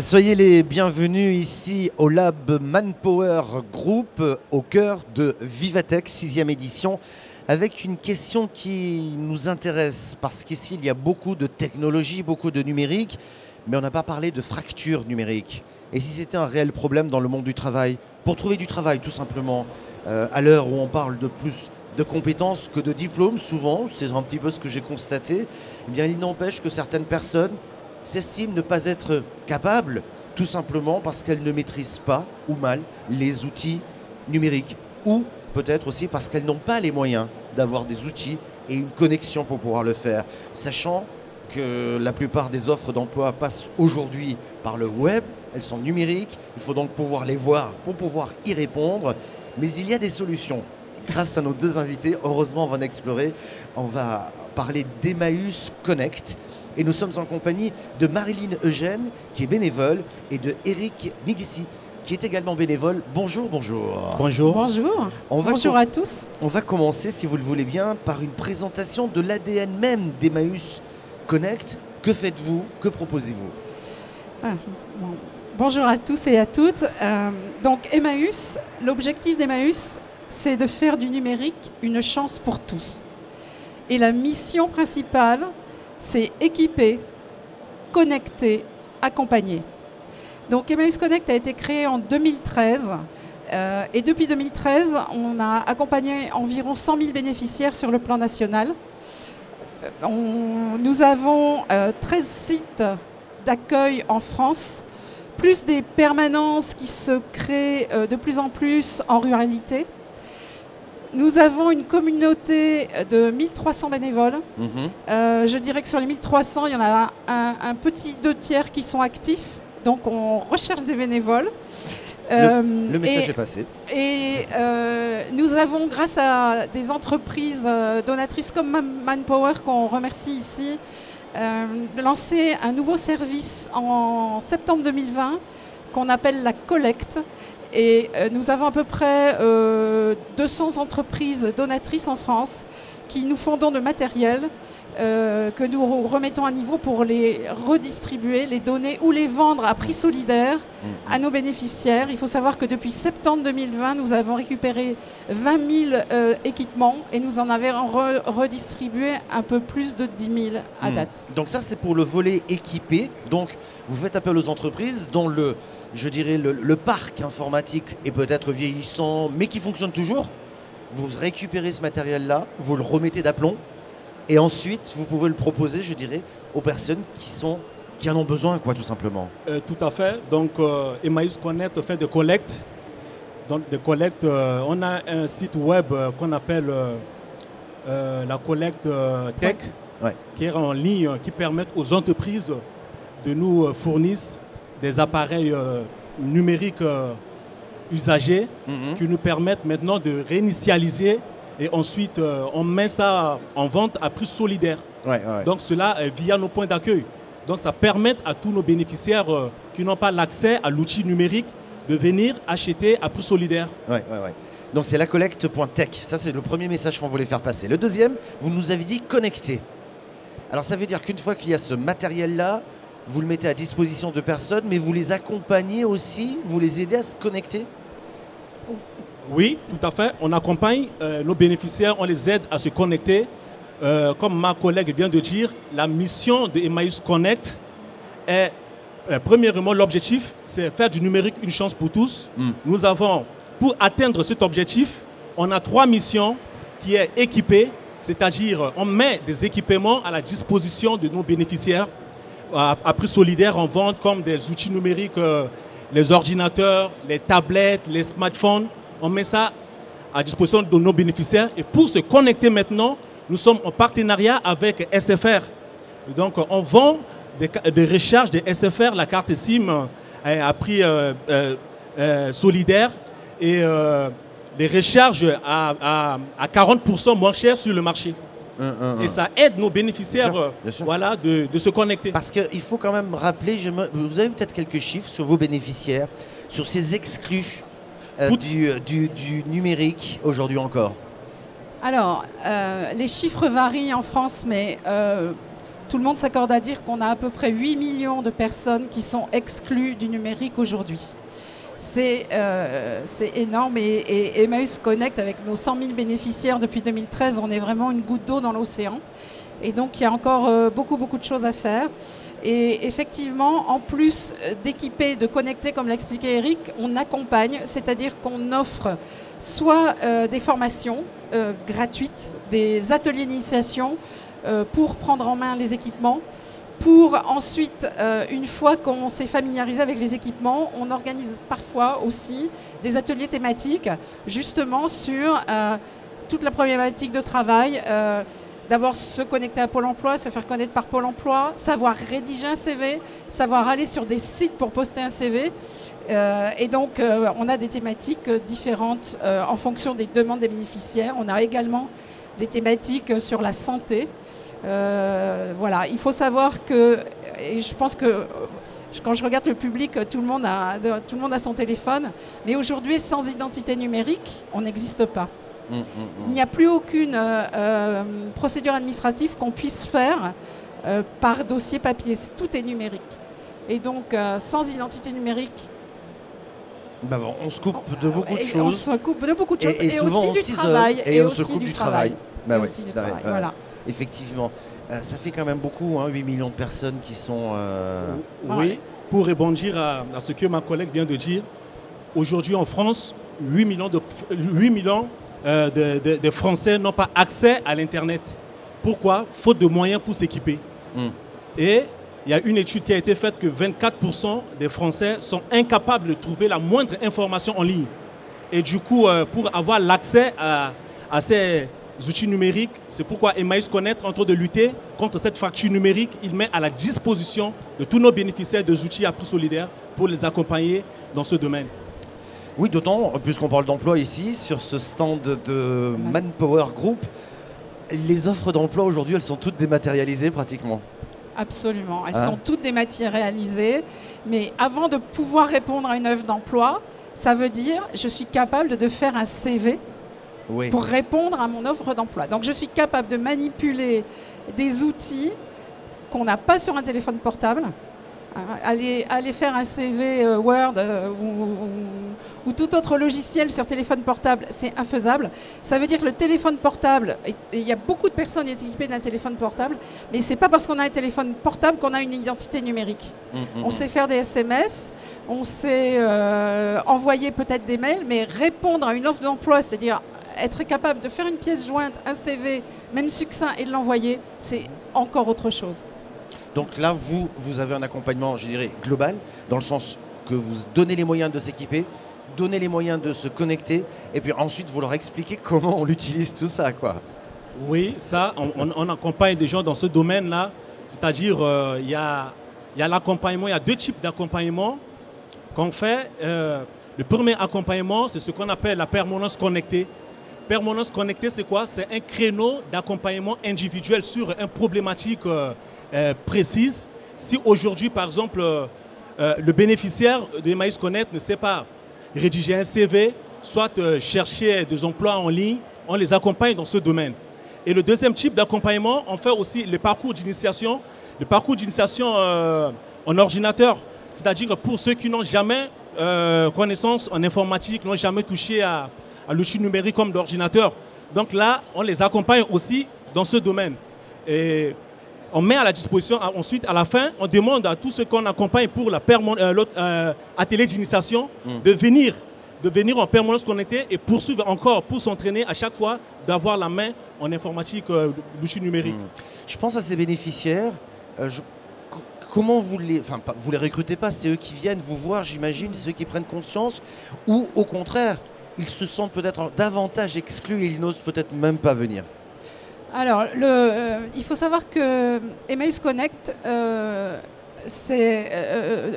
Soyez les bienvenus ici au Lab Manpower Group, au cœur de Vivatech, 6e édition, avec une question qui nous intéresse, parce qu'ici il y a beaucoup de technologie, beaucoup de numérique, mais on n'a pas parlé de fracture numérique. Et si c'était un réel problème dans le monde du travail, pour trouver du travail tout simplement, à l'heure où on parle de plus de compétences que de diplômes, souvent, c'est un petit peu ce que j'ai constaté, eh bien il n'empêche que certaines personnes s'estiment ne pas être capables, tout simplement parce qu'elles ne maîtrisent pas ou mal les outils numériques, ou peut-être aussi parce qu'elles n'ont pas les moyens d'avoir des outils et une connexion pour pouvoir le faire, sachant que la plupart des offres d'emploi passent aujourd'hui par le web, elles sont numériques, il faut donc pouvoir les voir pour pouvoir y répondre, mais il y a des solutions. Grâce à nos deux invités, heureusement on va en explorer, on va parler d'Emmaüs Connect, et nous sommes en compagnie de Marilyn Eugène, qui est bénévole, et de Eric Nigessi, qui est également bénévole. Bonjour, bonjour. Bonjour. Bonjour. Bonjour à tous. On va commencer, si vous le voulez bien, par une présentation de l'ADN même d'Emmaüs Connect. Que faites-vous? Que proposez-vous? Bonjour à tous et à toutes. Donc Emmaüs, l'objectif d'Emmaüs, c'est de faire du numérique une chance pour tous. Et la mission principale, c'est équiper, connecter, accompagner. Donc Emmaüs Connect a été créé en 2013 et depuis 2013, on a accompagné environ 100 000 bénéficiaires sur le plan national. Nous avons 13 sites d'accueil en France, plus des permanences qui se créent de plus en plus en ruralité. Nous avons une communauté de 1300 bénévoles. Je dirais que sur les 1300, il y en a un petit 2/3 qui sont actifs. Donc on recherche des bénévoles. Le message est passé. Et nous avons, grâce à des entreprises donatrices comme Manpower, qu'on remercie ici, lancé un nouveau service en septembre 2020 qu'on appelle la collecte. Et nous avons à peu près 200 entreprises donatrices en France qui nous font don de matériel que nous remettons à niveau pour les redistribuer, les donner ou les vendre à prix solidaire à nos bénéficiaires. Il faut savoir que depuis septembre 2020, nous avons récupéré 20 000 équipements et nous en avons redistribué un peu plus de 10 000 à date. Donc ça, c'est pour le volet équipé. Donc vous faites appel aux entreprises dont je dirais le parc informatique est peut-être vieillissant, mais qui fonctionne toujours. Vous récupérez ce matériel-là, vous le remettez d'aplomb, et ensuite vous pouvez le proposer, je dirais, aux personnes qui en ont besoin, quoi, tout simplement. Tout à fait. Donc Emmaüs Connect fait des collectes. Donc des collectes, on a un site web qu'on appelle la collecte tech, qui est en ligne, qui permet aux entreprises de nous fournir des appareils numériques usagers qui nous permettent maintenant de réinitialiser et ensuite on met ça en vente à prix solidaire. Donc cela via nos points d'accueil. Donc ça permet à tous nos bénéficiaires qui n'ont pas l'accès à l'outil numérique de venir acheter à prix solidaire. Donc c'est la collecte.tech. Ça c'est le premier message qu'on voulait faire passer. Le deuxième, vous nous avez dit connecter. Alors ça veut dire qu'une fois qu'il y a ce matériel-là, vous le mettez à disposition de personnes, mais vous les accompagnez aussi, vous les aidez à se connecter? Oui, tout à fait. On accompagne nos bénéficiaires, on les aide à se connecter. Comme ma collègue vient de dire, la mission de Emmaüs Connect est, premièrement, l'objectif, c'est faire du numérique une chance pour tous. Nous avons, pour atteindre cet objectif, on a 3 missions qui est équipée, c'est-à-dire on met des équipements à la disposition de nos bénéficiaires à prix solidaire en vente, comme des outils numériques, les ordinateurs, les tablettes, les smartphones. On met ça à disposition de nos bénéficiaires. Et pour se connecter maintenant, nous sommes en partenariat avec SFR. Donc on vend des recharges de SFR, la carte SIM à prix solidaire et les recharges à 40% moins cher sur le marché. Et ça aide nos bénéficiaires bien sûr. Voilà, de se connecter. Parce qu'il faut quand même rappeler, vous avez peut-être quelques chiffres sur vos bénéficiaires, sur ces exclus du numérique aujourd'hui encore? Alors, les chiffres varient en France, mais tout le monde s'accorde à dire qu'on a à peu près 8 millions de personnes qui sont exclues du numérique aujourd'hui. C'est énorme et Emmaüs Connect, avec nos 100 000 bénéficiaires depuis 2013, on est vraiment une goutte d'eau dans l'océan. Et donc il y a encore beaucoup de choses à faire. Et effectivement, en plus d'équiper, de connecter, comme l'a expliqué Eric, on accompagne, c'est-à-dire qu'on offre soit des formations gratuites, des ateliers d'initiation pour prendre en main les équipements, pour ensuite, une fois qu'on s'est familiarisé avec les équipements, on organise parfois aussi des ateliers thématiques, justement sur toute la problématique de travail. D'abord se connecter à Pôle emploi, se faire connaître par Pôle emploi, savoir rédiger un CV, savoir aller sur des sites pour poster un CV. Et donc, on a des thématiques différentes en fonction des demandes des bénéficiaires. On a également des thématiques sur la santé. Voilà, il faut savoir que, et je pense que quand je regarde le public, tout le monde a son téléphone, mais aujourd'hui, sans identité numérique, on n'existe pas. Il n'y a plus aucune procédure administrative qu'on puisse faire par dossier papier. Tout est numérique. Et donc, sans identité numérique, on se coupe de beaucoup de choses. On se coupe de beaucoup de choses. Et souvent aussi du travail. Et on se coupe du travail. Voilà. Effectivement. Ça fait quand même beaucoup, 8 millions de personnes qui sont... Oui, pour rebondir à ce que ma collègue vient de dire, aujourd'hui en France, 8 millions de Français n'ont pas accès à l'Internet. Pourquoi? Faute de moyens pour s'équiper. Et il y a une étude qui a été faite que 24% des Français sont incapables de trouver la moindre information en ligne. Et du coup, pour avoir l'accès à ces outils numériques, c'est pourquoi Emmaüs Connect, en train de lutter contre cette fracture numérique, il met à la disposition de tous nos bénéficiaires des outils à prix solidaire pour les accompagner dans ce domaine. Oui, d'autant, puisqu'on parle d'emploi ici, sur ce stand de Manpower Group, les offres d'emploi aujourd'hui, elles sont toutes dématérialisées pratiquement. Absolument, elles sont toutes dématérialisées, mais avant de pouvoir répondre à une offre d'emploi, ça veut dire je suis capable de faire un CV pour répondre à mon offre d'emploi. Donc je suis capable de manipuler des outils qu'on n'a pas sur un téléphone portable. Aller faire un CV Word ou tout autre logiciel sur téléphone portable, c'est infaisable. Ça veut dire que le téléphone portable, il y a beaucoup de personnes équipées d'un téléphone portable, mais ce n'est pas parce qu'on a un téléphone portable qu'on a une identité numérique. On sait faire des SMS, on sait envoyer peut-être des mails, mais répondre à une offre d'emploi, c'est-à-dire être capable de faire une pièce jointe, un CV, même succinct, et de l'envoyer, c'est encore autre chose. Donc là, vous avez un accompagnement, je dirais, global, dans le sens que vous donnez les moyens de s'équiper, donnez les moyens de se connecter, et puis ensuite, vous leur expliquez comment on utilise tout ça, quoi. Oui, ça, on accompagne des gens dans ce domaine-là. C'est-à-dire, il y a l'accompagnement, il y a deux types d'accompagnement qu'on fait. Le premier accompagnement, c'est ce qu'on appelle la permanence connectée. Permanence connectée, c'est quoi? C'est un créneau d'accompagnement individuel sur une problématique précise. Si aujourd'hui, par exemple, le bénéficiaire de Emmaüs Connect ne sait pas rédiger un CV, soit chercher des emplois en ligne, on les accompagne dans ce domaine. Et le deuxième type d'accompagnement, on fait aussi le parcours d'initiation. Le parcours d'initiation en ordinateur, c'est-à-dire pour ceux qui n'ont jamais connaissance en informatique, n'ont jamais touché à l'outil numérique comme l'ordinateur. Donc là, on les accompagne aussi dans ce domaine. Et on met à la disposition, ensuite, à la fin, on demande à tous ceux qu'on accompagne pour l'atelier d'initiation de venir en permanence connectée et poursuivre encore pour s'entraîner à chaque fois d'avoir la main en informatique, l'outil numérique. Je pense à ces bénéficiaires. Comment vous les recrutez pas? C'est eux qui viennent vous voir, j'imagine, c'est eux qui prennent conscience, ou au contraire, ils se sentent peut-être davantage exclus et ils n'osent peut-être même pas venir? Alors, il faut savoir que Emmaüs Connect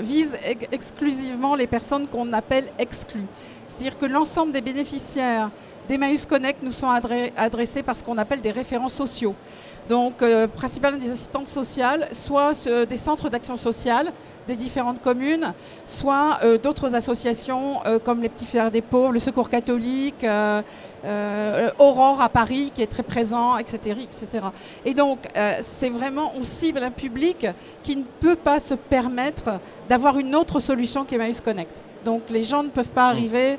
vise exclusivement les personnes qu'on appelle exclues. C'est-à-dire que l'ensemble des bénéficiaires d'Emmaüs Connect nous sont adressés par ce qu'on appelle des référents sociaux. Donc, principalement des assistantes sociales, soit des centres d'action sociale des différentes communes, soit d'autres associations comme les Petits Frères des Pauvres, le Secours catholique, Aurore à Paris qui est très présent, etc. etc. Et donc, c'est vraiment, on cible un public qui ne peut pas se permettre d'avoir une autre solution qu'Emmaüs Connect. Donc, les gens ne peuvent pas arriver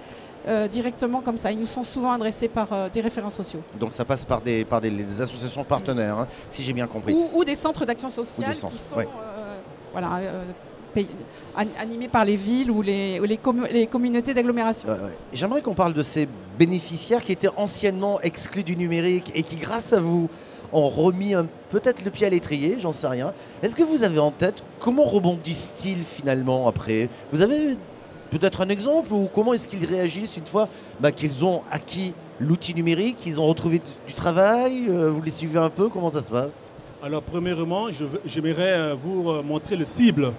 directement comme ça. Ils nous sont souvent adressés par des référents sociaux. Donc ça passe par des associations partenaires, hein, si j'ai bien compris. Ou des centres d'action sociale qui sont voilà, animés par les villes ou les communautés d'agglomération. J'aimerais qu'on parle de ces bénéficiaires qui étaient anciennement exclus du numérique et qui, grâce à vous, ont remis peut-être le pied à l'étrier, j'en sais rien. Est-ce que vous avez en tête comment rebondissent-ils finalement après? Vous avez peut-être un exemple, ou comment est-ce qu'ils réagissent une fois qu'ils ont acquis l'outil numérique, qu'ils ont retrouvé du travail? Vous les suivez un peu? Comment ça se passe? Alors, premièrement, j'aimerais vous montrer les cibles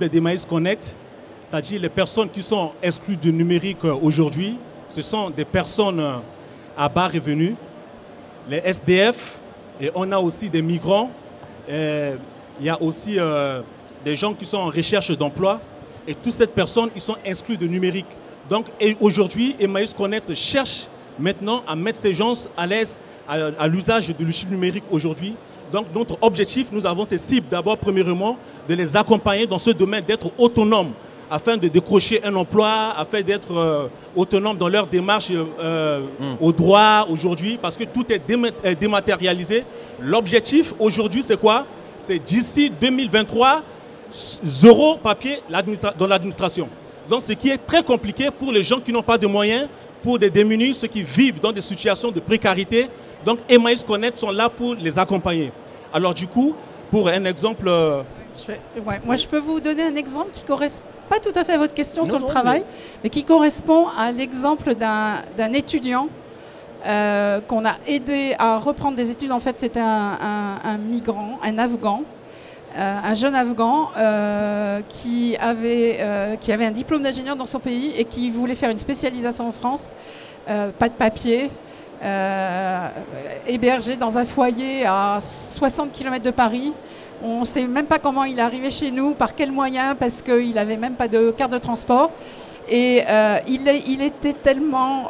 d'Emmaüs Connect, c'est-à-dire les personnes qui sont exclues du numérique aujourd'hui. Ce sont des personnes à bas revenus, les SDF, et on a aussi des migrants. Il y a aussi des gens qui sont en recherche d'emploi. Et toutes ces personnes, ils sont exclus de numérique. Donc aujourd'hui, Emmaüs Connect cherche maintenant à mettre ces gens à l'aise à l'usage de l'outil numérique aujourd'hui. Donc notre objectif, nous avons ces cibles. D'abord, premièrement, de les accompagner dans ce domaine, d'être autonomes afin de décrocher un emploi, afin d'être autonomes dans leur démarche au droit aujourd'hui, parce que tout est dématérialisé. L'objectif aujourd'hui, c'est quoi? C'est d'ici 2023, 0 papier dans l'administration. Donc ce qui est très compliqué pour les gens qui n'ont pas de moyens, pour des démunis, ceux qui vivent dans des situations de précarité. Donc Emmaüs Connect sont là pour les accompagner. Alors du coup, pour un exemple... Moi je peux vous donner un exemple qui ne correspond pas tout à fait à votre question sur le travail, mais qui correspond à l'exemple d'un étudiant qu'on a aidé à reprendre des études. En fait, c'était un migrant, un Afghan, un jeune Afghan qui avait un diplôme d'ingénieur dans son pays et qui voulait faire une spécialisation en France, pas de papier, hébergé dans un foyer à 60 km de Paris. On ne sait même pas comment il est arrivé chez nous, par quels moyens, parce qu'il n'avait même pas de carte de transport. Et il était tellement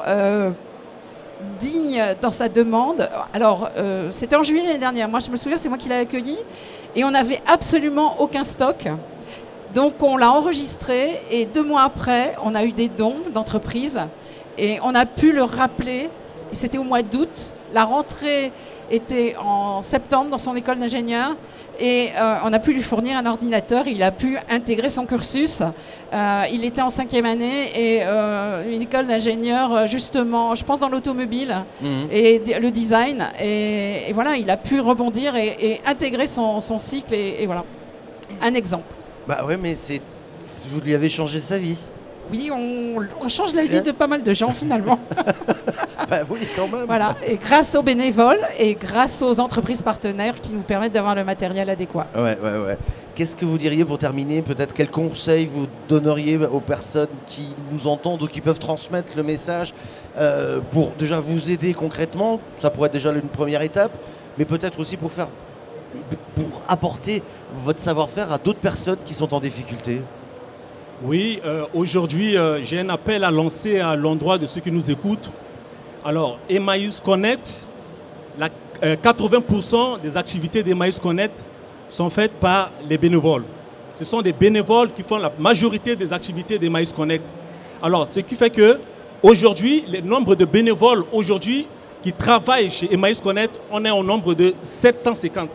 digne dans sa demande. Alors, c'était en juillet l'année dernière. Moi, je me souviens, c'est moi qui l'ai accueilli. Et on n'avait absolument aucun stock. Donc, on l'a enregistré. Et 2 mois après, on a eu des dons d'entreprises. Et on a pu le rappeler. C'était au mois d'août. La rentrée était en septembre dans son école d'ingénieur. Et on a pu lui fournir un ordinateur. Il a pu intégrer son cursus. Il était en 5e année et une école d'ingénieur, justement, je pense dans l'automobile et le design. Et voilà, il a pu rebondir et intégrer son cycle. Et voilà, un exemple. Bah ouais, mais vous lui avez changé sa vie. Oui, on change la vie de pas mal de gens finalement. Bah oui, quand même. Voilà, et grâce aux bénévoles et grâce aux entreprises partenaires qui nous permettent d'avoir le matériel adéquat. Ouais. Qu'est-ce que vous diriez pour terminer? Peut-être quels conseils vous donneriez aux personnes qui nous entendent ou qui peuvent transmettre le message pour déjà vous aider concrètement? Ça pourrait être déjà une première étape, mais peut-être aussi pour apporter votre savoir-faire à d'autres personnes qui sont en difficulté. Oui, aujourd'hui, j'ai un appel à lancer à l'endroit de ceux qui nous écoutent. Alors, Emmaüs Connect, 80% des activités d'Emmaüs Connect sont faites par les bénévoles. Ce sont des bénévoles qui font la majorité des activités d'Emmaüs Connect. Alors, ce qui fait que aujourd'hui, le nombre de bénévoles aujourd'hui qui travaillent chez Emmaüs Connect, on est au nombre de 750.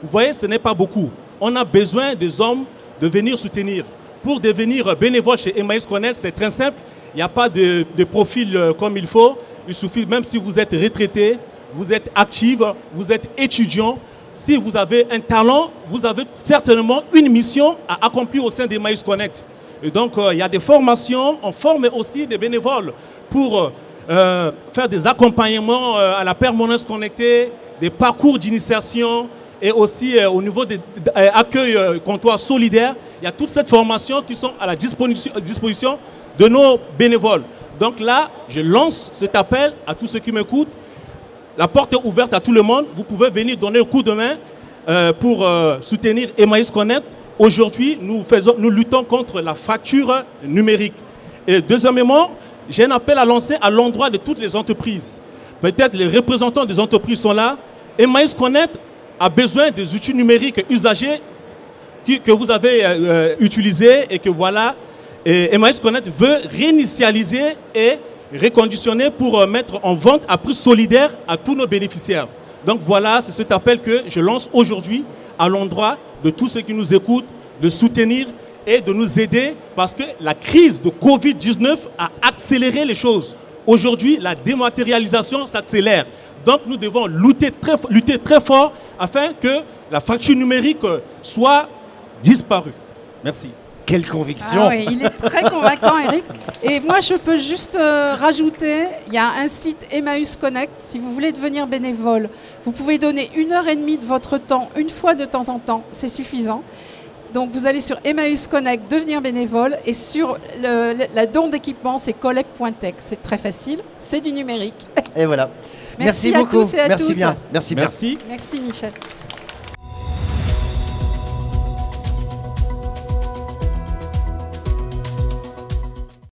Vous voyez, ce n'est pas beaucoup. On a besoin des hommes de venir soutenir. Pour devenir bénévole chez Emmaüs Connect, c'est très simple. Il n'y a pas de profil comme il faut. Il suffit, même si vous êtes retraité, vous êtes actif, vous êtes étudiant. Si vous avez un talent, vous avez certainement une mission à accomplir au sein d'Emmaüs Connect. Et donc, il y a des formations. On forme aussi des bénévoles pour faire des accompagnements à la permanence connectée, des parcours d'initiation. Et aussi au niveau des accueils comptoirs solidaires, il y a toute cette formation qui sont à la disposition de nos bénévoles. Donc là, je lance cet appel à tous ceux qui m'écoutent. La porte est ouverte à tout le monde. Vous pouvez venir donner un coup de main pour soutenir Emmaüs Connect. Aujourd'hui, nous luttons contre la fracture numérique. Et deuxièmement, j'ai un appel à lancer à l'endroit de toutes les entreprises. Peut-être les représentants des entreprises sont là. Emmaüs Connect a besoin des outils numériques usagés que vous avez utilisés et que voilà. Et Emmaüs Connect veut réinitialiser et reconditionner pour mettre en vente à prix solidaire à tous nos bénéficiaires. Donc voilà, c'est cet appel que je lance aujourd'hui à l'endroit de tous ceux qui nous écoutent, de soutenir et de nous aider parce que la crise de Covid-19 a accéléré les choses. Aujourd'hui, la dématérialisation s'accélère. Donc nous devons lutter très fort afin que la fracture numérique soit disparue. Merci. Quelle conviction! Ah oui, il est très convaincant, Eric. Et moi, je peux juste rajouter, il y a un site Emmaüs Connect. Si vous voulez devenir bénévole, vous pouvez donner 1h30 de votre temps, une fois de temps en temps. C'est suffisant. Donc, vous allez sur Emmaüs Connect, devenir bénévole. Et sur la don d'équipement, c'est collect.tech. C'est très facile. C'est du numérique. Et voilà. Merci beaucoup. À tous et à Merci toutes. bien. Merci bien. Merci. Merci, Michel.